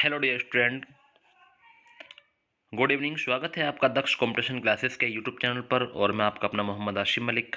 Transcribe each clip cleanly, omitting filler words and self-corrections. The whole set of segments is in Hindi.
Hello dear student, good evening. स्वागत है आपका दक्ष कॉम्पिटिशन क्लासेस के यूट्यूब चैनल पर और मैं आपका अपना मोहम्मद आशिम मलिक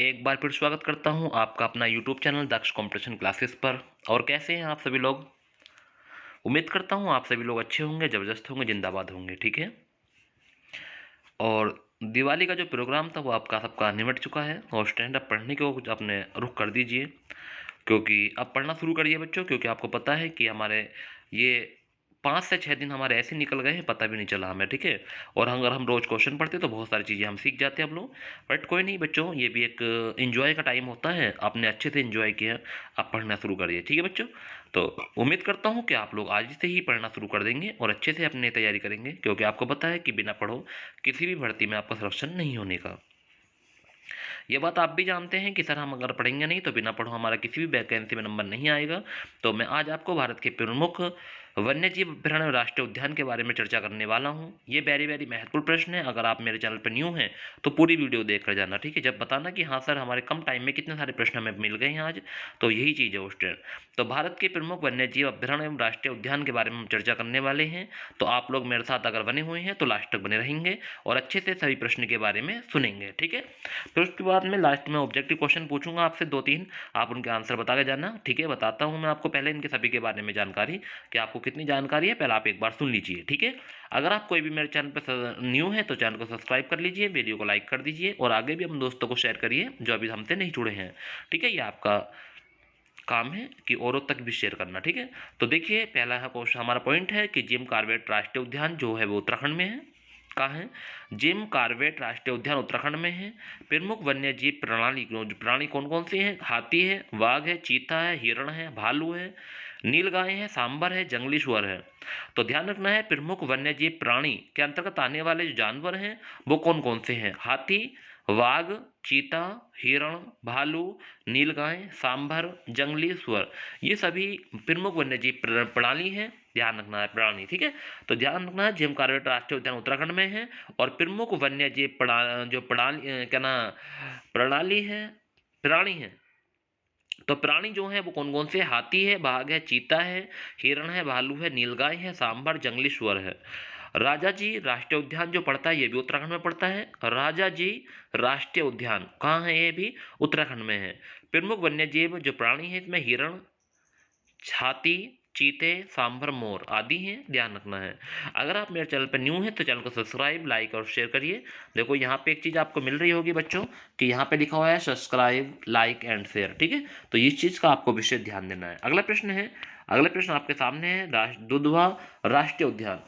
एक बार फिर स्वागत करता हूं आपका अपना यूट्यूब चैनल दक्ष कॉम्पिटिशन क्लासेस पर। और कैसे हैं आप सभी लोग? उम्मीद करता हूं आप सभी लोग अच्छे होंगे, ज़बरदस्त होंगे, जिंदाबाद होंगे। ठीक है। और दिवाली का जो प्रोग्राम था वो आपका सबका निमट चुका है और स्टैंड अप पढ़ने को अपने रुख कर दीजिए, क्योंकि अब पढ़ना शुरू करिए बच्चों। क्योंकि आपको पता है कि हमारे ये 5 से 6 दिन हमारे ऐसे निकल गए हैं, पता भी नहीं चला हमें। ठीक है। और अगर हम रोज़ क्वेश्चन पढ़ते तो बहुत सारी चीज़ें हम सीख जाते हैं हम लोग। बट कोई नहीं बच्चों, ये भी एक एंजॉय का टाइम होता है। आपने अच्छे से एंजॉय किया, आप पढ़ना शुरू करिए। ठीक है बच्चों। तो उम्मीद करता हूँ कि आप लोग आज से ही पढ़ना शुरू कर देंगे और अच्छे से अपनी तैयारी करेंगे, क्योंकि आपको पता है कि बिना पढ़ो किसी भी भर्ती में आपका सिलेक्शन नहीं होने का। ये बात आप भी जानते हैं कि सर हम अगर पढ़ेंगे नहीं तो बिना पढ़ो हमारा किसी भी वैकेंसी में नंबर नहीं आएगा। तो मैं आज आपको भारत के प्रमुख वन्यजीव अभयारण्य राष्ट्रीय उद्यान के बारे में चर्चा करने वाला हूं। ये वेरी महत्वपूर्ण प्रश्न है। अगर आप मेरे चैनल पर न्यू हैं तो पूरी वीडियो देख कर जाना। ठीक है। जब बताना कि हाँ सर हमारे कम टाइम में कितने सारे प्रश्न हमें मिल गए हैं आज, तो यही चीज़ है स्टूडेंट। तो भारत के प्रमुख वन्यजीव अभयारण्य एवं राष्ट्रीय उद्यान के बारे में हम चर्चा करने वाले हैं। तो आप लोग मेरे साथ अगर बने हुए हैं तो लास्ट तक बने रहेंगे और अच्छे से सभी प्रश्न के बारे में सुनेंगे। ठीक है। फिर उसके बाद में लास्ट में ऑब्जेक्टिव क्वेश्चन पूछूंगा आपसे 2-3, आप उनके आंसर बता के जाना। ठीक है। बताता हूं मैं आपको पहले इनके सभी के बारे में जानकारी, कि आपको कितनी जानकारी है पहले आप एक बार सुन लीजिए। ठीक है। अगर आप कोई भी मेरे चैनल पर न्यू है तो चैनल को सब्सक्राइब कर लीजिए, वीडियो को लाइक कर दीजिए और आगे भी हम दोस्तों को शेयर करिए जो अभी हमसे नहीं जुड़े हैं। ठीक है। ये आपका काम है कि औरों तक भी शेयर करना। ठीक है। तो देखिए पहला क्वेश्चन हमारा पॉइंट है कि जिम कॉर्बेट राष्ट्रीय उद्यान जो है वो उत्तराखंड में है। कहाँ है? जिम कॉर्बेट राष्ट्रीय उद्यान उत्तराखंड में है। प्रमुख वन्यजीव प्राणी कौन कौन से हैं? हाथी है, वाघ है, चीता है, हिरण है, भालू है, नीलगाय है, सांबर है, जंगली सुअर है। तो ध्यान रखना है प्रमुख वन्यजीव प्राणी के अंतर्गत आने वाले जो जानवर हैं वो कौन कौन से हैं? हाथी, वाघ, चीता, हिरण, भालू, नीलगाय, सांभर, जंगली सुअर, ये सभी प्रमुख वन्यजीव प्रणाली है। ध्यान रखना है प्राणी। ठीक है। तो ध्यान रखना है जिम कॉर्बेट राष्ट्रीय उद्यान उत्तराखंड में है और प्रमुख वन्यजीव जो प्रणाली क्या ना प्रणाली है, प्राणी है। तो प्राणी जो है वो कौन कौन से? हाथी है, बाघ है, चीता है, हिरण है, भालू है, नीलगाय है, सांभर, जंगली सुअर है। राजा जी राष्ट्रीय उद्यान जो पड़ता है ये भी उत्तराखंड में पड़ता है। राजा जी राष्ट्रीय उद्यान कहाँ है? ये भी उत्तराखंड में है। प्रमुख वन्यजीव जो प्राणी है इसमें हिरण, हाथी, चीते, सांभर, मोर आदि हैं। ध्यान रखना है। अगर आप मेरे चैनल पर न्यू हैं तो चैनल को सब्सक्राइब, लाइक और शेयर करिए। देखो यहाँ पे एक चीज़ आपको मिल रही होगी बच्चों कि यहाँ पे लिखा हुआ है सब्सक्राइब, लाइक एंड शेयर। ठीक है। तो इस चीज़ का आपको विशेष ध्यान देना है। अगला प्रश्न आपके सामने है दुधवा राष्ट्रीय उद्यान।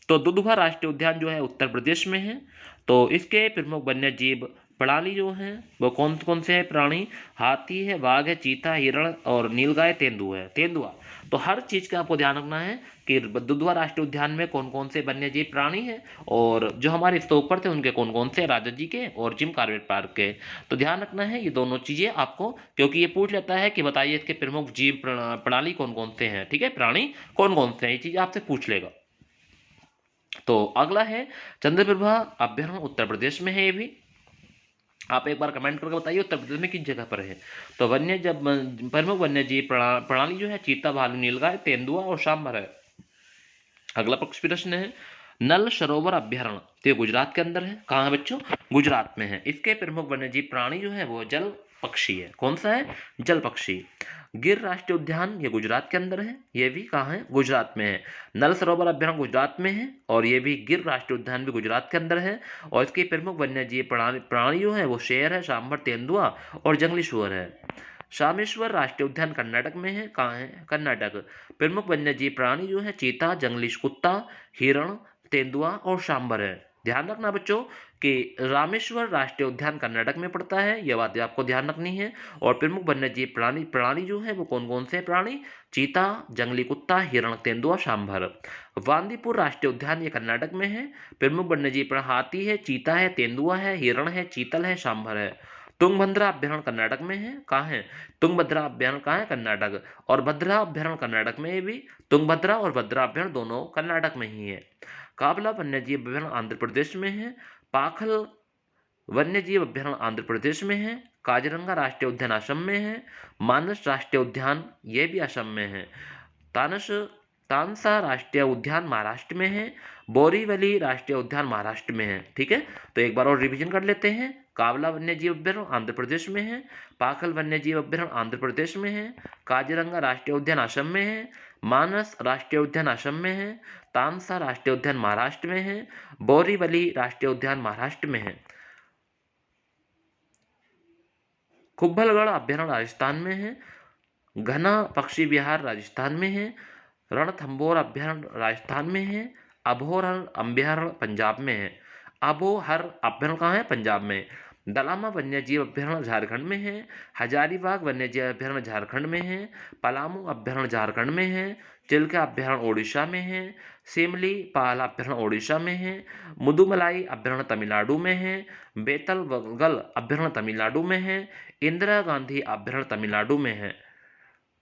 तो दुधवा राष्ट्रीय उद्यान जो है उत्तर प्रदेश में है। तो इसके प्रमुख वन्यजीव प्रणाली जो है वो कौन कौन से है प्राणी? हाथी है, वाघ है, चीता, हिरण और नीलगाय, तेंदुआ। तो हर चीज का आपको ध्यान रखना है कि दुधवा राष्ट्रीय उद्यान में कौन कौन से वन्यजीव प्राणी हैं और जो हमारे स्टॉक पर थे उनके कौन कौन से, राजा जी के और जिम कॉर्बेट पार्क के। तो ध्यान रखना है ये दोनों चीजें आपको, क्योंकि ये पूछ लेता है कि बताइए इसके प्रमुख जीव प्रणाली कौन कौन से हैं। ठीक है। प्राणी कौन कौन से हैं, ये चीज आपसे पूछ लेगा। तो अगला है चंद्रप्रभा अभ्यारण्य उत्तर प्रदेश में है। ये भी आप एक बार कमेंट करके बताइए उत्तर प्रदेश में किस जगह पर है। तो प्रमुख वन्यजीव प्रणाली जो है चीता, भालू, नीलगाय, तेंदुआ और सांभर है। अगला प्रश्न है नल सरोवर अभ्यारण्य, तो ये गुजरात के अंदर है। कहाँ है बच्चों? गुजरात में है। इसके प्रमुख वन्यजीव प्राणी जो है वो जल पक्षी है। कौन सा है? जल पक्षी। गिर राष्ट्रीय उद्यान ये गुजरात के अंदर है। ये भी कहाँ है? गुजरात में है। नल सरोवर अभ्यारण्य गुजरात में है और ये भी गिर राष्ट्रीय उद्यान भी गुजरात के अंदर है। और इसके प्रमुख वन्यजीव प्राणी जो है वो शेर है, सांभर, तेंदुआ और जंगली सुअर है। शामेश्वर राष्ट्रीय उद्यान कर्नाटक में है। कहाँ है? कर्नाटक। प्रमुख वन्यजीव प्राणी जो है चीता, जंगली कुत्ता, हिरण, तेंदुआ और सांभर है। ध्यान रखना बच्चों कि रामेश्वर राष्ट्रीय उद्यान कर्नाटक में पड़ता है, यह बात आपको ध्यान रखनी है। और प्रमुख वन्यजीव प्राणी जो है वो कौन कौन से प्राणी? चीता, जंगली कुत्ता, हिरण, तेंदुआ, सांभर। वांदीपुर राष्ट्रीय उद्यान ये कर्नाटक में है। प्रमुख वन्यजीव हाथी है, चीता है, तेंदुआ है, हिरण है, चीतल है, सांभर है। तुंगभद्रा अभ्यारण्य कर्नाटक में है। कहाँ है? तुंगभद्रा अभ्यारण्य कहाँ है? कर्नाटक। और भद्रा अभ्यारण्य कर्नाटक में भी, तुंगभद्रा और भद्रा अभ्यारण्य दोनों कर्नाटक में ही है। काबला वन्यजीव अभ्यारण्य आंध्र प्रदेश में है। पाखल वन्यजीव अभ्यारण्य आंध्र प्रदेश में है। काजीरंगा राष्ट्रीय उद्यान असम में है। मानस राष्ट्रीय उद्यान ये भी असम में है। तानसा राष्ट्रीय उद्यान महाराष्ट्र में है, बोरीवली राष्ट्रीय उद्यान महाराष्ट्र में है। ठीक है, तो एक बार और रिवीजन कर लेते हैं। कावला वन्यजीव अभ्यारण्य आंध्र प्रदेश में है, पाखल वन्यजीव अभ्यारण्य आंध्र प्रदेश में है, काजीरंगा राष्ट्रीय उद्यान असम में है, मानस राष्ट्रीय उद्यान असम में है, तानसा राष्ट्रीय उद्यान महाराष्ट्र में है, बोरीवली राष्ट्रीय उद्यान महाराष्ट्र में है, कुंभलगढ़ अभ्यारण्य राजस्थान में है, घना पक्षी विहार राजस्थान में है, रणथंभौर अभ्यारण्य राजस्थान में है, अभोहर अभ्यारण्य पंजाब में है। अबोहर अभ्यारण्य कहाँ है? पंजाब में। दलामा वन्यजीव अभ्यारण्य झारखंड में है, हजारीबाग वन्यजीव अभ्यारण्य झारखंड में है, पलामू अभ्यारण्य झारखंड में है, चिल्का अभ्यारण्य ओडिशा में है, सिमली पाल अभ्यारण्य ओडिशा में है, मुदुमलाई अभ्यारण्य तमिलनाडु में है, बेतलगल अभ्यारण्य तमिलनाडु में है, इंदिरा गांधी अभ्यारण्य तमिलनाडु में है,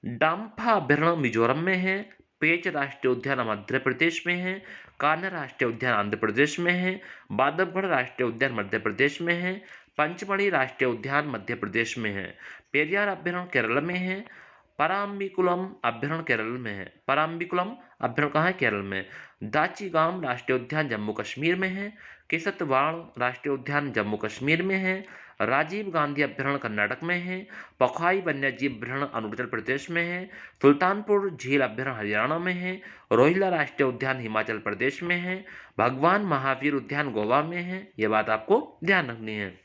डाम्फा अभ्यारण्य मिजोरम में है, पेंच राष्ट्रीय उद्यान मध्य प्रदेश में है, कान्हा राष्ट्रीय उद्यान आंध्र प्रदेश में है, बांधवगढ़ राष्ट्रीय उद्यान मध्य प्रदेश में है, पंचमढ़ी राष्ट्रीय उद्यान मध्य प्रदेश में है, पेरियार अभ्यारण्य केरल में है, पराम्बिकुलम अभ्यारण्य केरल में है। पराम्बिकुलम अभ्यारण्य कहाँ है? केरल में। दाचीगाम राष्ट्रीय उद्यान जम्मू कश्मीर में है, किसतवाड़ राष्ट्रीय उद्यान जम्मू कश्मीर में है, राजीव गांधी अभ्यारण्य कर्नाटक में है, पखाई वन्यजीव अभ्यारण्य अरुणाचल प्रदेश में है, सुल्तानपुर झील अभ्यारण्य हरियाणा में है, रोहिला राष्ट्रीय उद्यान हिमाचल प्रदेश में है, भगवान महावीर उद्यान गोवा में है। ये बात आपको ध्यान रखनी है।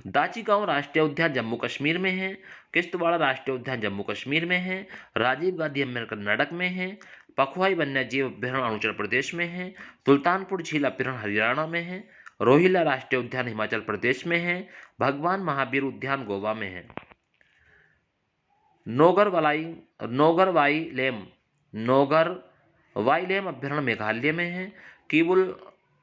दाचीगांव राष्ट्रीय उद्यान जम्मू कश्मीर में है, किश्तवाड़ राष्ट्रीय उद्यान जम्मू कश्मीर में है, राजीव गांधी अभ्यारण्य कर्नाटक में है, पखवाई वन्यजीव अभ्यारण्य अरुणाचल प्रदेश में है, सुल्तानपुर झील अभ्यारण्य हरियाणा में है, रोहिला राष्ट्रीय उद्यान हिमाचल प्रदेश में है, भगवान महावीर उद्यान गोवा में है। नोगर वाई लेम अभ्यारण्य मेघालय में है, किबुल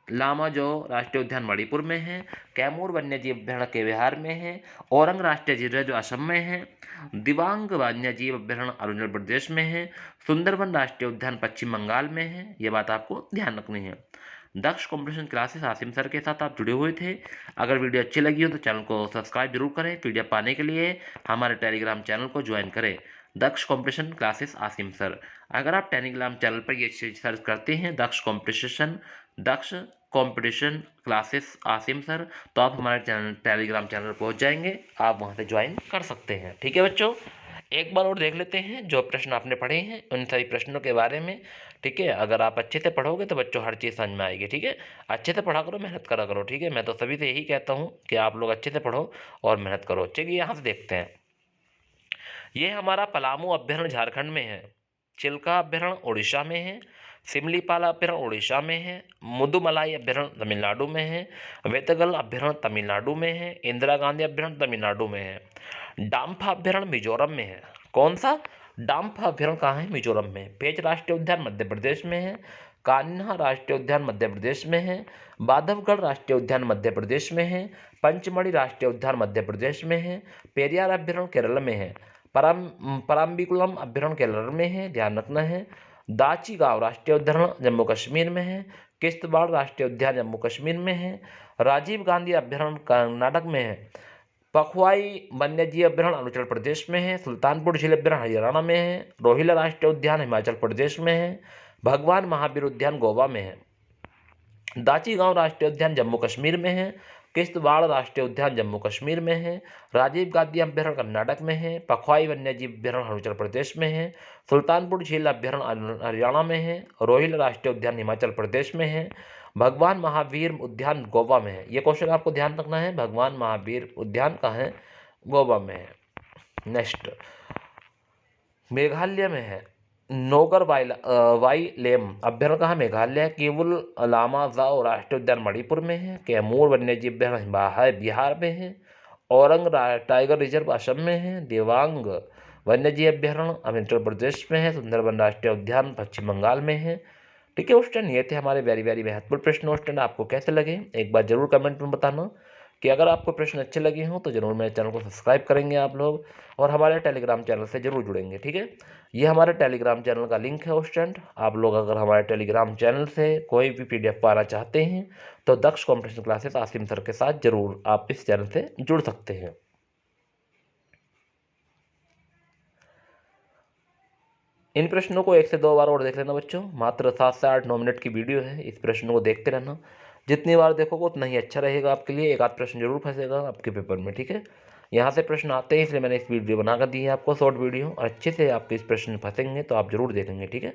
लामाजो राष्ट्रीय उद्यान मणिपुर में है, कैमूर वन्यजीव अभ्यारण्य के बिहार में है, औरंग राष्ट्रीय जिला जो असम में है, दिबांग वन्यजीव अभ्यारण्य अरुणाचल प्रदेश में है, सुंदरबन राष्ट्रीय उद्यान पश्चिम बंगाल में है। ये बात आपको ध्यान रखनी है। दक्ष कॉम्पिटिशन क्लासेस आसिम सर के साथ आप जुड़े हुए थे। अगर वीडियो अच्छी लगी हो तो चैनल को सब्सक्राइब जरूर करें। पीडीएफ पाने के लिए हमारे टेलीग्राम चैनल को ज्वाइन करें, दक्ष कॉम्पिटिशन क्लासेस आसिम सर। अगर आप टेलीग्राम चैनल पर ये सर्च करते हैं दक्ष कॉम्पिटिशन क्लासेस आसिम सर, तो आप हमारे टेलीग्राम चैनल पहुंच जाएंगे, आप वहां से ज्वाइन कर सकते हैं। ठीक है बच्चों, एक बार और देख लेते हैं जो प्रश्न आपने पढ़े हैं उन सभी प्रश्नों के बारे में। ठीक है, अगर आप अच्छे से पढ़ोगे तो बच्चों हर चीज़ समझ में आएगी। ठीक है, अच्छे से पढ़ा करो, मेहनत करा करो। ठीक है, मैं तो सभी से यही कहता हूँ कि आप लोग अच्छे से पढ़ो और मेहनत करो। चलिए यहाँ से देखते हैं। ये हमारा पलामू अभ्यारण्य झारखंड में है, चिल्का अभ्यारण्य उड़ीसा में है, सिमलीपाला अभ्यारण्य उड़ीसा में है, मुदुमलाई अभ्यारण्य तमिलनाडु में है, वेतगल अभ्यारण्य तमिलनाडु में है, इंदिरा गांधी अभ्यारण्य तमिलनाडु में है, डाम्फा अभ्यारण्य मिजोरम में है। कौन सा? डाम्फा अभ्यारण्य कहाँ है? मिजोरम में। पेंच राष्ट्रीय उद्यान मध्य प्रदेश में है, कान्हा राष्ट्रीय उद्यान मध्य प्रदेश में है, बांधवगढ़ राष्ट्रीय उद्यान मध्य प्रदेश में है, पंचमढ़ी राष्ट्रीय उद्यान मध्य प्रदेश में है, पेरियार अभ्यारण्य केरल में है, पराम्बिकुलम अभ्यारण्य केरल में है, ध्यान रखना है। दाचीगांव राष्ट्रीय उद्यान जम्मू कश्मीर में है, किश्तवाड़ राष्ट्रीय उद्यान जम्मू कश्मीर में है, राजीव गांधी अभ्यारण्य कर्नाटक में है, पखवाई वन्यजीव अभ्यारण्य अरुणाचल प्रदेश में है, सुल्तानपुर झील अभ्यारण्य हरियाणा में है, रोहिला राष्ट्रीय उद्यान हिमाचल प्रदेश में है, भगवान महावीर उद्यान गोवा में है, दाचीगांव राष्ट्रीय उद्यान जम्मू कश्मीर में है, किश्तवाड़ राष्ट्रीय उद्यान जम्मू कश्मीर में है, राजीव गांधी अभ्यारण्य कर्नाटक में है, पखवाई वन्यजीव अभ्यारण्य अरुणाचल प्रदेश में है, सुल्तानपुर झील अभ्यारण्य हरियाणा में है, रोहिला राष्ट्रीय उद्यान हिमाचल प्रदेश में है, भगवान महावीर उद्यान गोवा में है। ये क्वेश्चन आपको ध्यान रखना है, भगवान महावीर उद्यान कहाँ है? गोवा में है। नेक्स्ट, मेघालय में है, नोगर वाई लेम अभ्यारण्य कहाँ? मेघालय। केवुल लामा जाओ राष्ट्रीय उद्यान मणिपुर में है, कैमूर वन्यजीव अभ्यारण्य बिहार में है, औरंग टाइगर रिजर्व असम में है, देवांग वन्यजीव अभ्यारण्य अरुणाचल प्रदेश में है, सुंदरबन राष्ट्रीय उद्यान पश्चिम बंगाल में है। ठीक है स्टूडेंट, ये थे हमारे वेरी वेरी महत्वपूर्ण प्रश्न। स्टूडेंट आपको कैसे लगे एक बार जरूर कमेंट में बताना कि अगर आपको प्रश्न अच्छे लगे हों तो जरूर मेरे चैनल को सब्सक्राइब करेंगे आप लोग और हमारे टेलीग्राम चैनल से जरूर जुड़ेंगे। ठीक है, ये हमारे टेलीग्राम चैनल का लिंक है स्टूडेंट। आप लोग अगर हमारे टेलीग्राम चैनल से कोई भी PDF पाना चाहते हैं तो दक्ष कॉम्पिटिशन क्लासेस आसिम सर के साथ जरूर आप इस चैनल से जुड़ सकते हैं। इन प्रश्नों को 1 से 2 बार और देख लेना बच्चों। मात्र 7 से 8 9 मिनट की वीडियो है। इस प्रश्न को देखते रहना। जितनी बार देखोगे उतना ही अच्छा रहेगा आपके लिए। एक आध प्रश्न जरूर फंसेगा आपके पेपर में, ठीक है। यहाँ से प्रश्न आते हैं, इसलिए मैंने इस वीडियो बनाकर दी है आपको, शॉर्ट वीडियो। और अच्छे से आपके इस प्रश्न फंसेंगे तो आप जरूर देखेंगे, ठीक है।